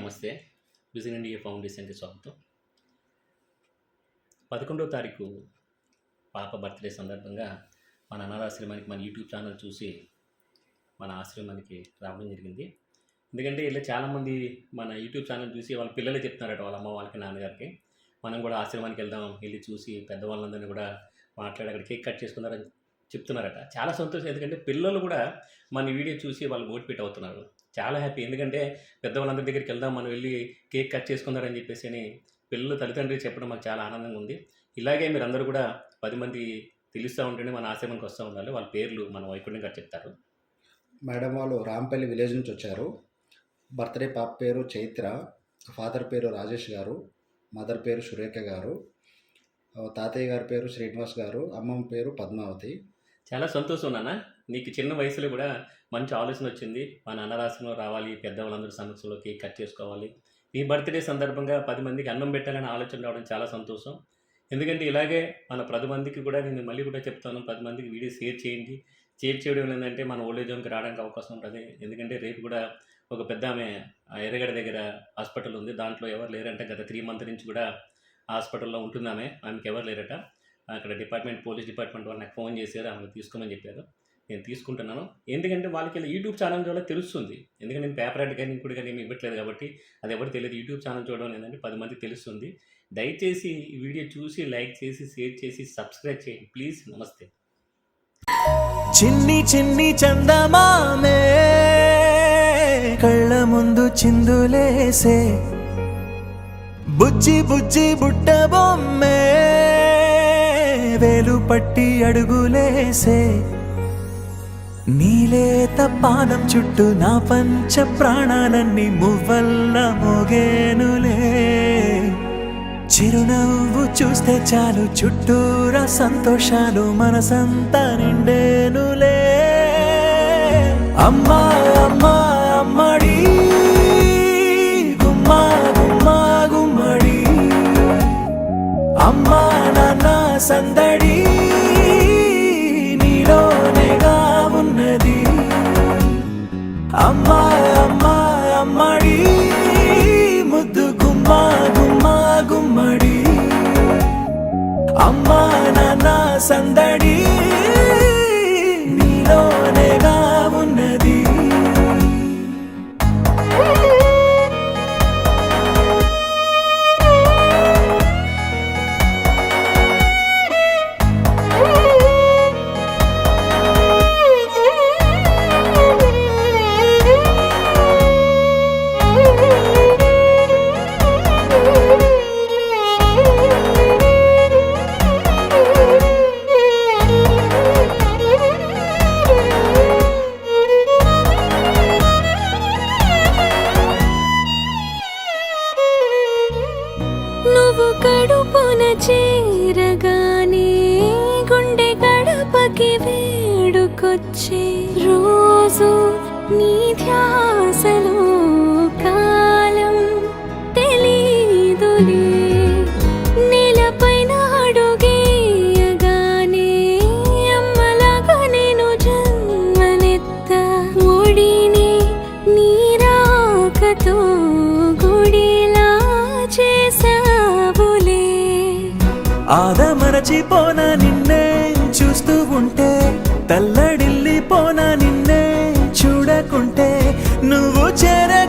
నమస్తే. Vision India ఫౌండేషన్‌కి స్వాగతం. 11వ తారీఖు పాప బర్త్‌డే సందర్భంగా మన అనాథాశ్రమానికి మన యూట్యూబ్ ఛానల్ చూసి మన ఆశ్రమానికి రావడం జరిగింది. ఎందుకంటే ఇలా చాలామంది మన యూట్యూబ్ ఛానల్ చూసి వాళ్ళ పిల్లలే చెప్తున్నారట వాళ్ళ అమ్మ వాళ్ళకి, నాన్నగారికి. మనం కూడా ఆశ్రమానికి వెళ్దాం, వెళ్ళి చూసి పెద్దవాళ్ళందరినీ కూడా మాట్లాడి అక్కడ కేక్ కట్ చేసుకున్నారని చెప్తున్నారట. చాలా సంతోషం. ఎందుకంటే పిల్లలు కూడా మన వీడియో చూసి వాళ్ళు మోటివేట్ అవుతున్నారు. చాలా హ్యాపీ. ఎందుకంటే పెద్దవాళ్ళందరి దగ్గరికి వెళ్దాం, మనం వెళ్ళి కేక్ కట్ చేసుకుందారని చెప్పేసి అని పిల్లలు తల్లిదండ్రులు చెప్పడం మాకు చాలా ఆనందంగా ఉంది. ఇలాగే మీరందరూ కూడా 10 మంది తెలుస్తూ ఉంటేనే మన ఆశ్రమానికి వస్తూ ఉండాలి. వాళ్ళ పేర్లు మన వైకుంఠం గారు చెప్తారు. మేడం వాళ్ళు రాంపల్లి విలేజ్ నుంచి వచ్చారు. బర్త్డే పాప పేరు చైత్ర, ఫాదర్ పేరు రాజేష్ గారు, మదర్ పేరు సురేఖ గారు, తాతయ్య గారి పేరు శ్రీనివాస్ గారు, అమ్మమ్మ పేరు పద్మావతి. చాలా సంతోషం నాన్న, నీకు చిన్న వయసులో కూడా మంచి ఆలోచన వచ్చింది. మన అనాథాశ్రమంలో రావాలి, పెద్దవాళ్ళందరూ సమక్షంలో కేక్ కట్ చేసుకోవాలి, నీ బర్త్డే సందర్భంగా 10 మందికి అన్నం పెట్టాలని ఆలోచన రావడం చాలా సంతోషం. ఎందుకంటే ఇలాగే మన 10 మందికి కూడా నేను మళ్ళీ కూడా చెప్తాను, 10 మందికి వీడియో షేర్ చేయండి. షేర్ చేయడం ఏంటంటే మన ఓల్డేజ్ హోమ్కి రావడానికి అవకాశం ఉంటుంది. ఎందుకంటే రేపు కూడా ఒక పెద్ద ఆమె ఎర్రగడ్డ దగ్గర హాస్పిటల్ ఉంది, దాంట్లో ఎవరు లేరంటే గత 3 మంత్స్ నుంచి కూడా హాస్పిటల్లో ఉంటుంది ఆమెకి ఎవరు లేరట. అక్కడ పోలీస్ డిపార్ట్మెంట్ వాళ్ళు నాకు ఫోన్ చేశారు, ఆమెను తీసుకోమని చెప్పారు. నేను తీసుకుంటున్నాను. ఎందుకంటే వాళ్ళకి యూట్యూబ్ ఛానల్ ద్వారా తెలుస్తుంది. ఎందుకంటే నేను పేపర్ యాడ్ కానీ ఇంకోటి కానీ ఏమి ఇవ్వట్లేదు కాబట్టి అది ఎవరు తెలియదు. యూట్యూబ్ ఛానల్ చూడడం ఏంటంటే 10 మందికి తెలుస్తుంది. దయచేసి ఈ వీడియో చూసి లైక్ చేసి షేర్ చేసి సబ్స్క్రైబ్ చేయండి ప్లీజ్. నమస్తే. చిన్ని చిన్ని చందమామే కళ్ళ ముందు చిందులేసే, బుజ్జి బుజ్జి బుట్ట బొమ్మే వేలు పట్టి అడుగులేసే, నీలేత పానం చుట్టూ నా పంచ ప్రాణాలన్నీ మువ్వల్ల మోగేనులే, చిరునవ్వు చూస్తే చాలు చుట్టూరా సంతోషాలు మనసంతా నిండేనులే. అమ్మా అమ్మా అమ్మడి గుమ్మా గుమ్మా గుమ్మడి, అమ్మా నాన్న సందడి నీలోనేగా ఉన్నది. అమ్మా అమ్మా అమ్మడి ముద్దు గుమ్మా గుమ్మా గుమ్మడి, అమ్మా నాన్న సందడి నీలోనేగా ఉన్నది. నువ్వు కడుపున చేరగానే గుండె గడపకి వేడుకొచ్చే, రోజు నీ ధ్యాసలో కాలం తెలీదులే. నేలపైన అడుగేయగానే అమ్మలాగా నేను జన్మనెత్త, ఒడిని నీ రాకతో గుడిలా చేసావులే. ఆదమరచిపోన నిన్నే చూస్తూ ఉంటే, తల్లడిల్లిపోన నిన్నే చూడకుంటే, నువ్వు చేరే